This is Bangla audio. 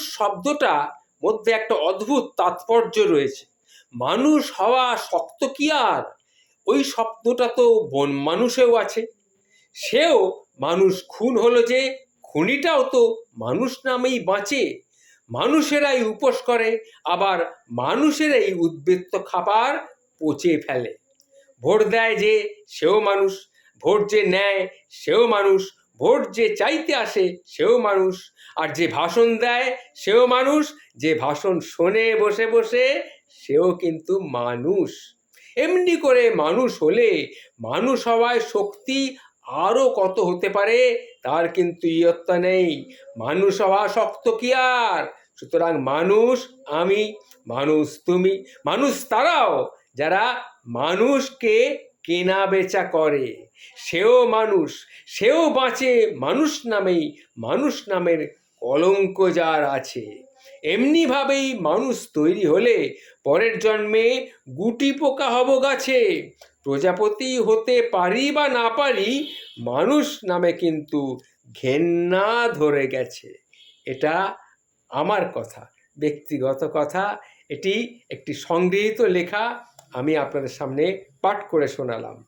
শব্দটা মধ্যে একটা অদ্ভুত তাৎপর্য রয়েছে। মানুষ হওয়া শক্ত কি আর? ওই শব্দটা তো বন মানুষেও আছে, সেও মানুষ। খুন হলো যে, খুনিটাও তো মানুষ নামেই বাঁচে। মানুষেরাই উপোস করে, আবার মানুষেরাই উদ্বৃত্ত খাবার পচে ফেলে। ভোট দেয় যে, সেও মানুষ। ভোট যে নেয়, সেও মানুষ। ভোট যে চাইতে আসে, সেও মানুষ। আর যে ভাষণ দেয়, সেও মানুষ। যে ভাষণ শোনে বসে বসে, সেও কিন্তু মানুষ। এমনি করে মানুষ হলে মানুষ হওয়ায় শক্তি আরো কত হতে পারে তার কিন্তু ইয়ত্তা নেই। মানুষ হওয়া শক্ত কি আর? সুতরাং মানুষ আমি, মানুষ তুমি, মানুষ তারাও যারা মানুষকে কেনা বেচা করে। সেও মানুষ, সেও বাঁচে মানুষ নামেই। মানুষ নামের কলঙ্ক যার আছে। এমনি ভাবেই মানুষ তৈরি হলে পরের জন্মে গুটি পোকা হব গাছে। প্রজাপতি হতে পারি বা না পারি, মানুষ নামে কিন্তু ঘেন্না ধরে গেছে। এটা আমার কথা, ব্যক্তিগত কথা। এটি একটি সংগৃহীত লেখা, আমি আপনাদের সামনে পাঠ করে শোনালাম।